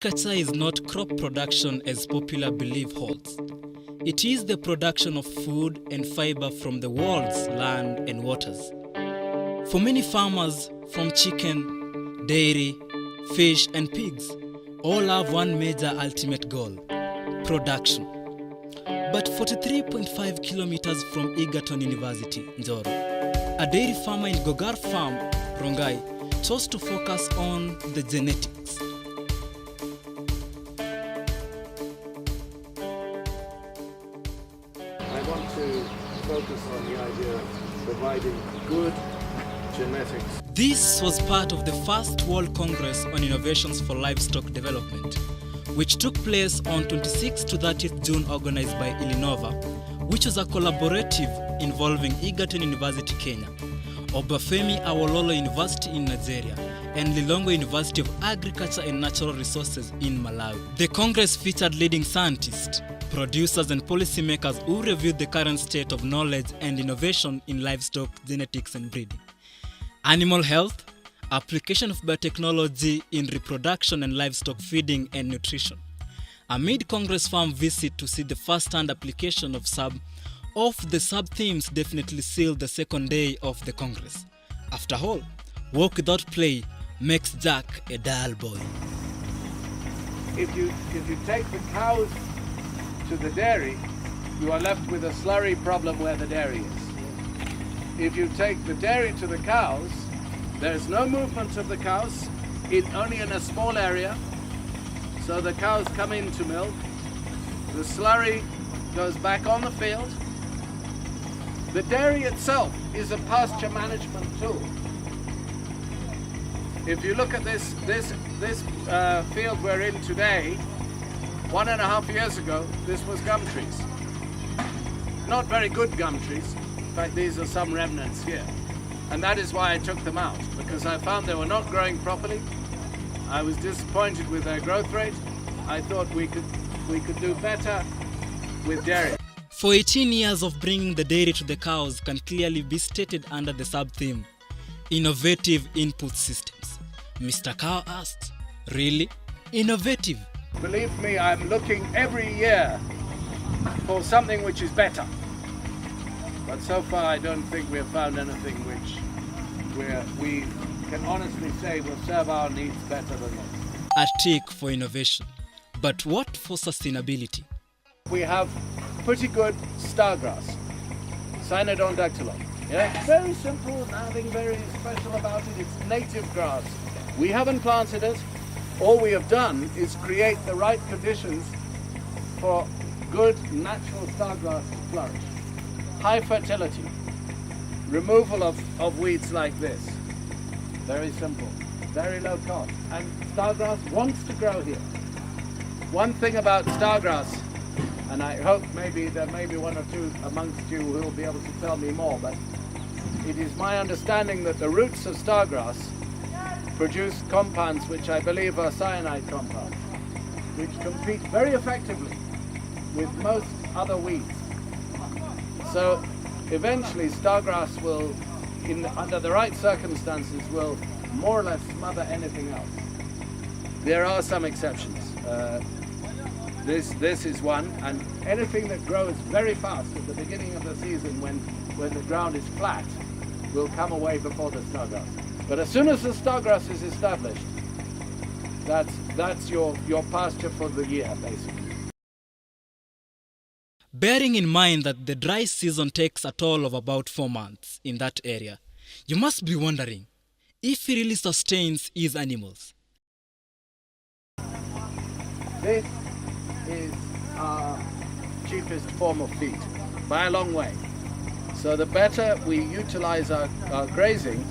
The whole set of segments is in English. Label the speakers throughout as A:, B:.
A: Agriculture is not crop production as popular belief holds. It is the production of food and fiber from the world's land and waters. For many farmers, from chicken, dairy, fish and pigs, all have one major ultimate goal: production. But 43.5 kilometers from Egerton University, Njoro, a dairy farmer in Gogar farm, Rongai, chose to focus on the genetics.
B: I want to focus on the idea of providing good genetics.
A: This was part of the first World Congress on Innovations for Livestock Development, which took place on 26th to 30th June, organized by iLINOVA, which was a collaborative involving Egerton University, Kenya, Obafemi Awolowo University in Nigeria, and Lilongwe University of Agriculture and Natural Resources in Malawi. The Congress featured leading scientists, producers and policymakers who reviewed the current state of knowledge and innovation in livestock genetics and breeding, animal health, application of biotechnology in reproduction and livestock feeding and nutrition. A mid-Congress farm visit to see the first-hand application of the sub-themes definitely sealed the second day of the Congress. After all, work without play makes Jack a dull boy.
B: If you take the cows to the dairy, you are left with a slurry problem where the dairy is. If you take the dairy to the cows, there's no movement of the cows, only in a small area. So the cows come in to milk, the slurry goes back on the field. The dairy itself is a pasture management tool. If you look at this field we're in today, 1.5 years ago, this was gum trees. Not very good gum trees. In fact, these are some remnants here. And that is why I took them out, because I found they were not growing properly. I was disappointed with their growth rate. I thought we could do better with dairy.
A: For 18 years of bringing the dairy to the cows can clearly be stated under the sub-theme, Innovative Input Systems. Mr. Cow asked, really? Innovative?
B: Believe me, I'm looking every year for something which is better. But so far I don't think we have found anything where we can honestly say will serve our needs better than this.
A: A tick for innovation. But what for sustainability?
B: We have pretty good stargrass, Cynodon-dactylon. Yeah, very simple, nothing very special about it. It's native grass. We haven't planted it. All we have done is create the right conditions for good natural stargrass to flourish. High fertility, removal of weeds like this. Very simple, very low cost. And stargrass wants to grow here. One thing about stargrass, and I hope maybe there may be one or two amongst you who will be able to tell me more, but it is my understanding that the roots of stargrass produce compounds which I believe are cyanide compounds, which compete very effectively with most other weeds. So eventually stargrass will, under the right circumstances, will more or less smother anything else. There are some exceptions. This is one, and anything that grows very fast at the beginning of the season when the ground is flat will come away before the stargrass. But as soon as the stargrass is established, that's your pasture for the year, basically.
A: Bearing in mind that the dry season takes a toll of about 4 months in that area, you must be wondering if he really sustains his animals.
B: This is our cheapest form of feed, by a long way. So the better we utilize our grazing,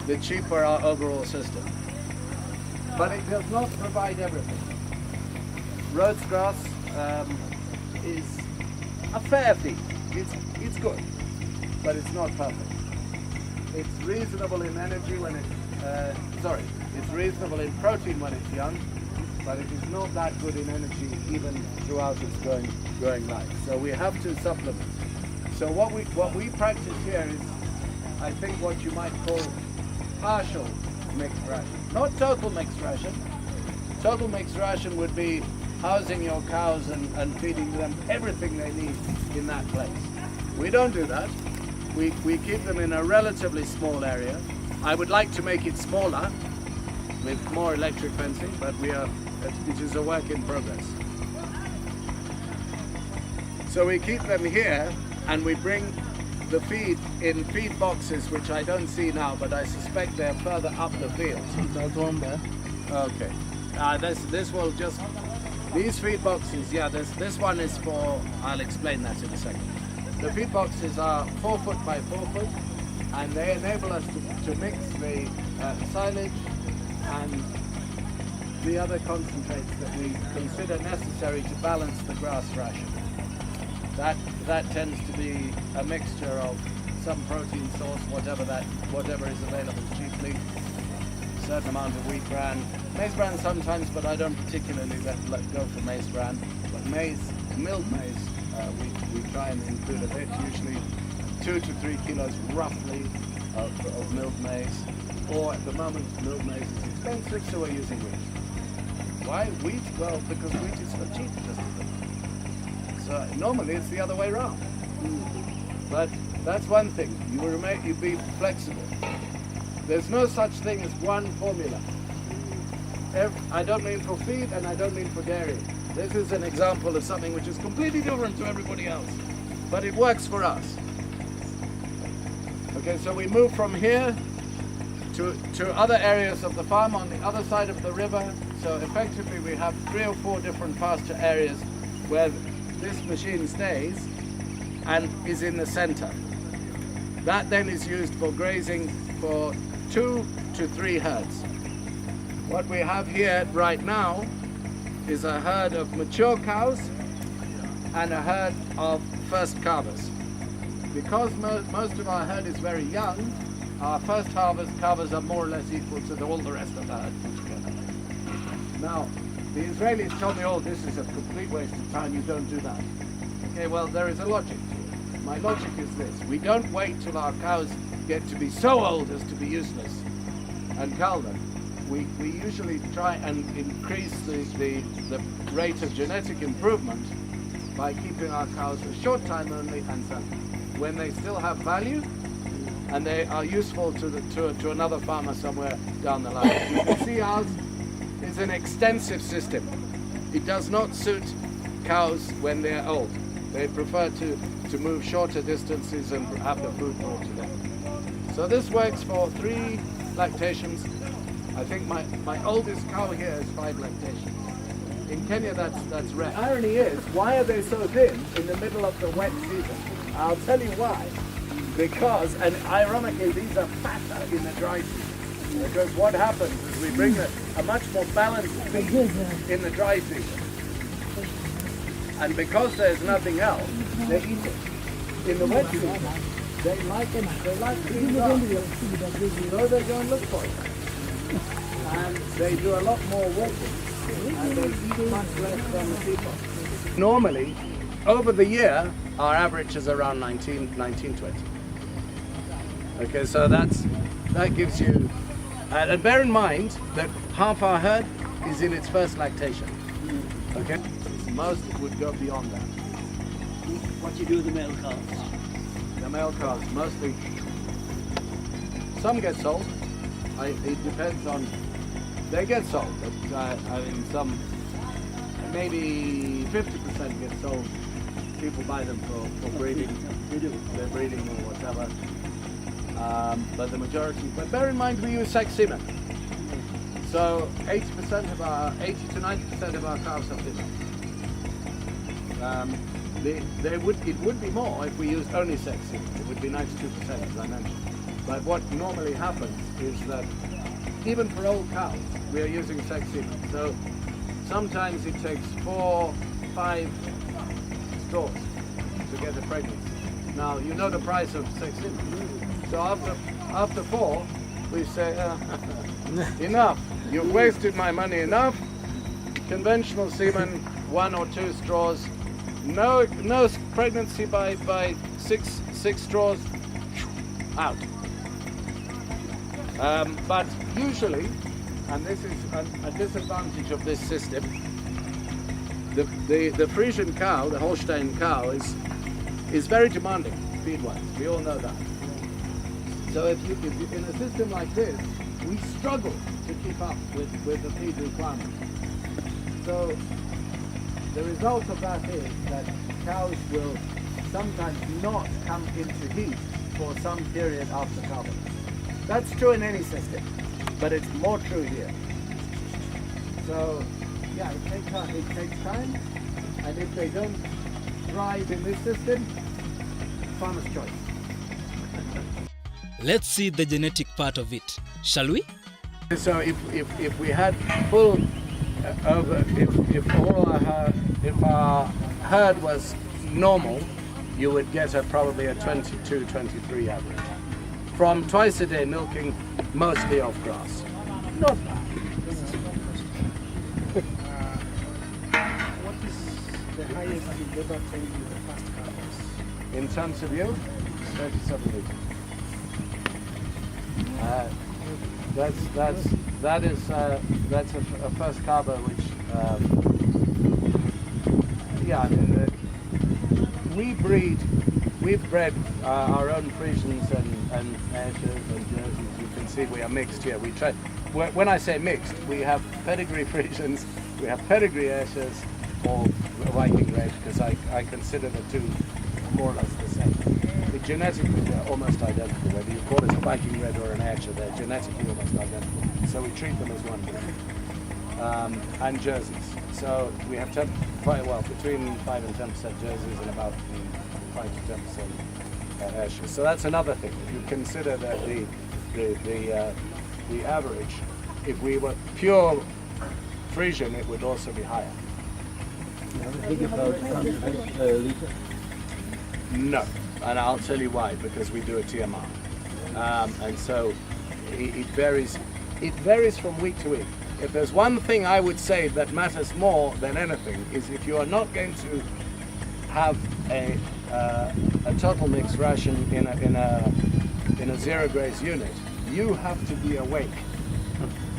B: the cheaper our overall system. But it does not provide everything. Rhodes grass is a fair feed. It's good, but it's not perfect. It's reasonable in energy when it's reasonable in protein when it's young, but it is not that good in energy even throughout its growing life. So we have to supplement. So what we practice here is, I think, what you might call partial mixed ration. Not total mixed ration. total mixed ration would be housing your cows and feeding them everything they need in that place. We don't do that. We keep them in a relatively small area. I would like to make it smaller with more electric fencing, but it is a work in progress. So we keep them here, and we bring the feed in feed boxes, which I don't see now, but I suspect they're further up the field.
C: There's one there.
B: Okay. This will just, these feed boxes, yeah, this one is for, I'll explain that in a second. The feed boxes are 4 foot by 4 foot, and they enable us to mix the silage and the other concentrates that we consider necessary to balance the grass ration. That tends to be a mixture of some protein source, whatever is available cheaply, a certain amount of wheat bran, maize bran sometimes, but I don't particularly go for maize bran. But maize, milled maize, we try and include a bit, usually 2 to 3 kilos roughly of milled maize. Or at the moment, milled maize is expensive, so we're using wheat. Why wheat? Well, because wheat is so cheap. So normally it's the other way around. But that's one thing. You be flexible. There's no such thing as one formula. I don't mean for feed, and I don't mean for dairy. This is an example of something which is completely different to everybody else, but it works for us. Okay, so we move from here to other areas of the farm on the other side of the river. So effectively we have 3 or 4 different pasture areas where this machine stays and is in the center. That then is used for grazing for 2 to 3 herds. What we have here right now is a herd of mature cows and a herd of first calvers. Because most of our herd is very young, our first calvers are more or less equal to all the rest of the herd put together. Now, the Israelis told me, oh, this is a complete waste of time, you don't do that. Okay, well, there is a logic to it. My logic is this: we don't wait till our cows get to be so old as to be useless and cull them. We usually try and increase the rate of genetic improvement by keeping our cows a short time only and selling them. When they still have value and they are useful to another farmer somewhere down the line. You can see ours is an extensive system. It does not suit cows when they're old. They prefer to move shorter distances and have the food brought to them. So this works for 3 lactations. I think my oldest cow here is 5 lactations. In Kenya, that's rare. The irony is, why are they so thin in the middle of the wet season? I'll tell you why. Because, and ironically, these are fatter in the dry season. Because what happens is we bring a much more balanced feed in the dry season. And because there's nothing else, they eat it. In the wet season, they like green grass. So they go and look for it. And they do a lot more walking, and they eat much less than the people. Normally, over the year, our average is around 19, 20. Okay, so that gives you, and bear in mind that half our herd is in its first lactation. Okay, most would go beyond that.
C: What do you do with the male calves?
B: The male calves, mostly, some get sold. It depends on, they get sold, but I mean some, maybe 50% get sold. People buy them for breeding. They're breeding or whatever. But the majority, but bear in mind we use sex semen. So 80 to 90% of our calves are female. It would be more if we used only sex semen. It would be 92%, as I mentioned. But what normally happens is that even for old cows, we are using sex semen. So sometimes it takes 4, 5 straws to get a pregnancy. Now, you know the price of sex semen. So after 4, we say, enough. You've wasted my money enough. Conventional semen, 1 or 2 straws. No pregnancy by 6 straws. Out. But usually, and this is a disadvantage of this system. The Frisian cow, the Holstein cow, is very demanding feed-wise. We all know that. So if you in a system like this, we struggle to keep up with the feed requirements. So the result of that is that cows will sometimes not come into heat for some period after calving. That's true in any system, but it's more true here. So yeah, it takes time, and if they don't thrive in this system, farmer's choice.
A: Let's see the genetic part of it, shall we?
B: So if we had full if our herd was normal, you would get probably a 22-23 average from twice a day milking, mostly off grass. Not bad.
C: What is the highest you've ever taken in the past harvest?
B: In terms of yield, 37 liters. That's a first carver which yeah, I mean, we've bred our own Frisians and Ayers and Jerseys. You can see we are mixed here. We try. When I say mixed, we have pedigree Frisians, we have pedigree Ayers, or Viking Red, because I consider the two more or less the same. Genetically, they're almost identical. Whether you call it a Viking Red or an Ayrshire, they're genetically almost identical. So we treat them as one breed. And Jerseys. So we have between 5 and 10% Jerseys and about 5 to 10% Ayrshire. So that's another thing. If you consider that the average, if we were pure Frisian, it would also be higher. No, and I'll tell you why, because we do a TMR. And so it varies from week to week. If there's one thing I would say that matters more than anything is if you are not going to have a total mixed ration in a zero graze unit, you have to be awake.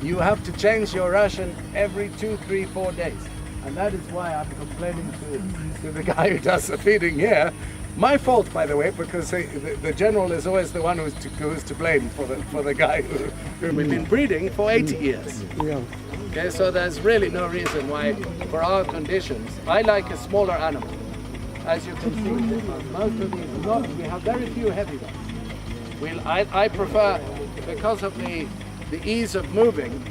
B: You have to change your ration every 2, 3, 4 days. And that is why I'm complaining to the guy who does the feeding here. My fault, by the way, because the general is always the one who's to blame for the guy who we've been breeding for 80 years.
C: Yeah.
B: Okay, so there's really no reason why, for our conditions, I like a smaller animal. As you can see, most of these, we have very few heavy ones. I prefer, because of the ease of moving,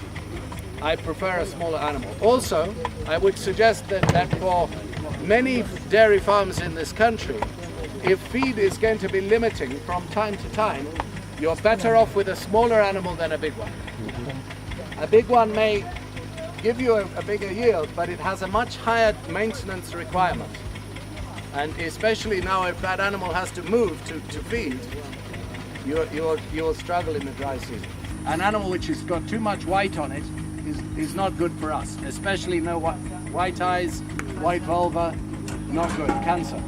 B: I prefer a smaller animal. Also, I would suggest that for many dairy farms in this country, if feed is going to be limiting from time to time, you're better off with a smaller animal than a big one. A big one may give you a bigger yield, but it has a much higher maintenance requirement. And especially now, if that animal has to move to feed, you'll struggle in the dry season. An animal which has got too much white on it is not good for us, especially no white eyes, white vulva, not good, cancer.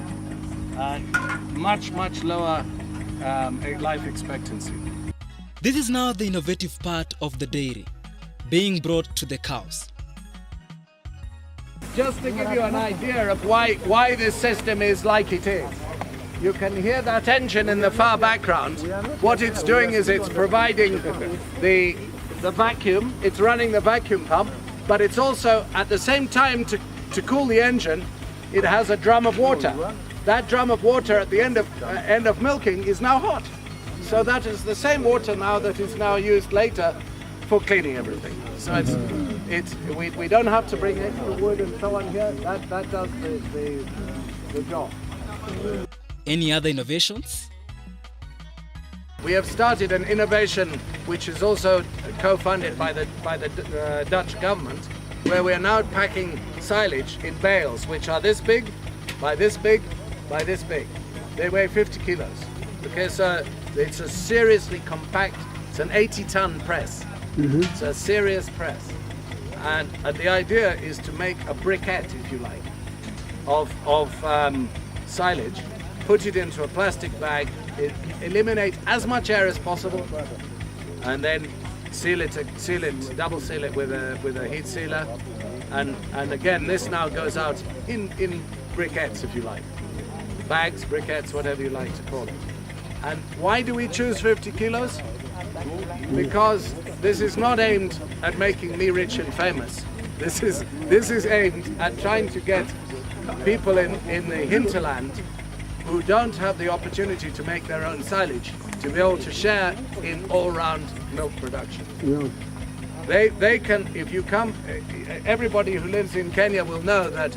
B: Much lower life expectancy.
A: This is now the innovative part of the dairy, being brought to the cows.
B: Just to give you an idea of why this system is like it is, you can hear that engine in the far background. What it's doing is it's providing the vacuum, it's running the vacuum pump, but it's also at the same time to cool the engine, it has a drum of water. That drum of water at the end of milking is now hot. So that is the same water now that is now used later for cleaning everything. So we don't have to bring extra wood and so on here. That does the job.
A: Any other innovations?
B: We have started an innovation which is also co-funded by the Dutch government, where we are now packing silage in bales which are this big, by this big, by this big. They weigh 50 kilos. Okay, so it's a seriously compact, it's an 80-ton press. Mm-hmm. It's a serious press. And the idea is to make a briquette, if you like, of silage, put it into a plastic bag, eliminate as much air as possible, and then double seal it with a heat sealer, and again this now goes out in briquettes, if you like, bags, briquettes, whatever you like to call it. And why do we choose 50 kilos? Because this is not aimed at making me rich and famous. This is aimed at trying to get people in the hinterland who don't have the opportunity to make their own silage to be able to share in all-round milk production.
C: Yeah.
B: They can, if you come, everybody who lives in Kenya will know that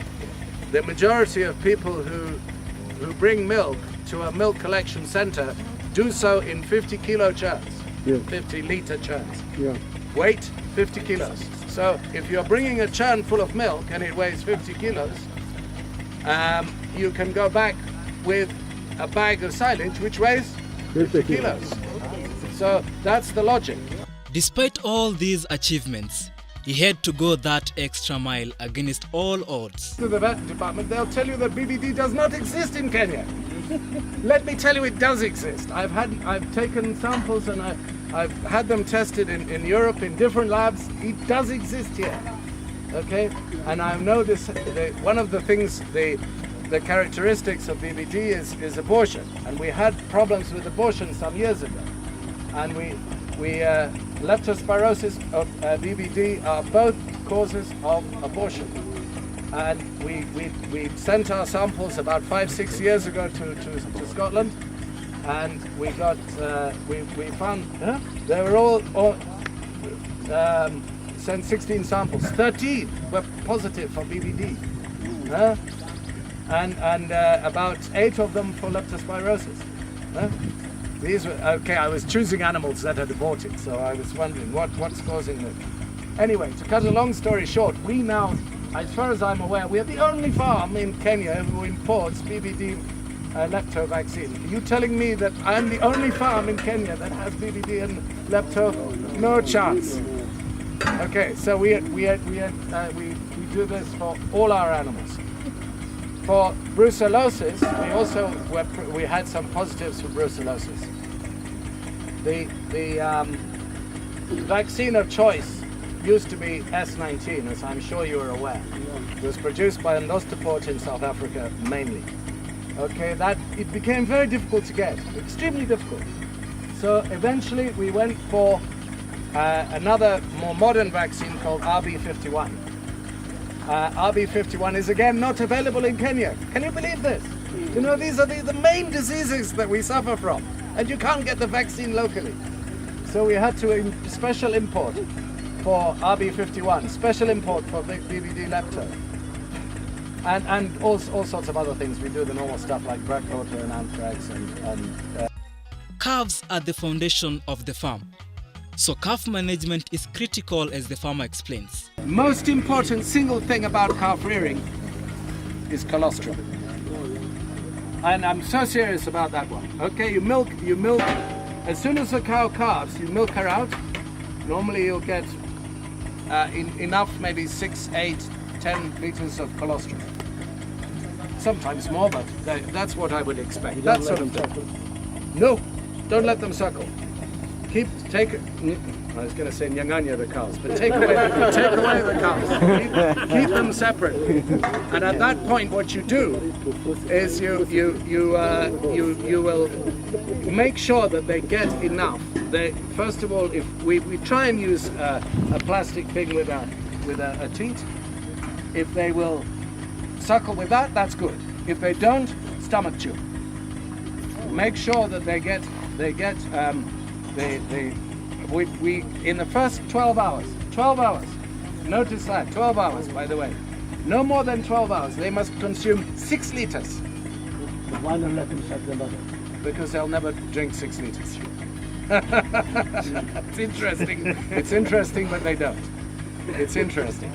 B: the majority of people who bring milk to a milk collection center do so in 50 kilo churns,
C: Yeah.
B: 50 liter churns.
C: Yeah.
B: Weight 50 kilos. So if you're bringing a churn full of milk and it weighs 50 kilos, you can go back with a bag of silage which weighs 50 kilos. So that's the logic.
A: Despite all these achievements, he had to go that extra mile against all odds.
B: To the vet department, they'll tell you that BBD does not exist in Kenya. Let me tell you, it does exist. I've taken samples and I've had them tested in Europe in different labs. It does exist here. Okay, and I know this. One of the things, the characteristics of BBD is abortion, and we had problems with abortion some years ago, and we leptospirosis of BBD are both causes of abortion. And we sent our samples about 5-6 years ago to Scotland, and we got we found they were all sent 16 samples, 13 were positive for BBD, and about 8 of them for leptospirosis. These were okay. I was choosing animals that had aborted, so I was wondering what's causing them. Anyway, to cut a long story short, we now, as far as I'm aware, we are the only farm in Kenya who imports BBD lepto vaccine. Are you telling me that I'm the only farm in Kenya that has BBD and lepto? No chance. Okay, so we do this for all our animals. For brucellosis, we had some positives for brucellosis. The vaccine of choice used to be S19, as I'm sure you are aware. It was produced by Endostoport in South Africa mainly. Okay, that it became very difficult to get, extremely difficult. So eventually we went for another more modern vaccine called RB51. RB51 is again not available in Kenya. Can you believe this? You know, these are the main diseases that we suffer from, and you can't get the vaccine locally. So we had to special import for RB51, special import for BBD lepto, and all sorts of other things. We do the normal stuff like breakwater and anthrax and
A: Calves are the foundation of the farm, so calf management is critical, as the farmer explains.
B: Most important single thing about calf rearing is colostrum. And I'm so serious about that one. Okay, you milk, as soon as the cow calves, you milk her out. Normally you'll get enough, maybe 6, 8, 10 liters of colostrum. Sometimes more, but that's what I would expect. That sort of thing. No, don't let them suckle. I was going to say nyanganya the cows, but take away the cows. Keep them separate. And at that point, what you do is you will make sure that they get enough. First of all, if we try and use a plastic thing with a teat, if they will suckle with that, that's good. If they don't, stomach chew. Make sure that they get we in the first 12 hours, notice that, 12 hours, by the way, no more than 12 hours, they must consume 6 liters.
C: Why not let them suck the mother?
B: Because they'll never drink 6 liters. It's interesting, but they don't. It's interesting.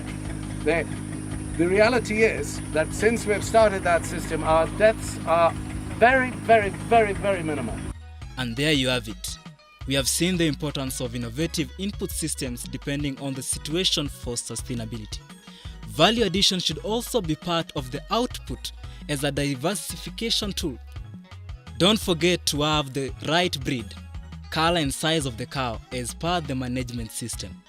B: The reality is that since we've started that system, our deaths are very, very, very, very minimal.
A: And there you have it. We have seen the importance of innovative input systems depending on the situation for sustainability. Value addition should also be part of the output as a diversification tool. Don't forget to have the right breed. color and size of the cow as per the management system.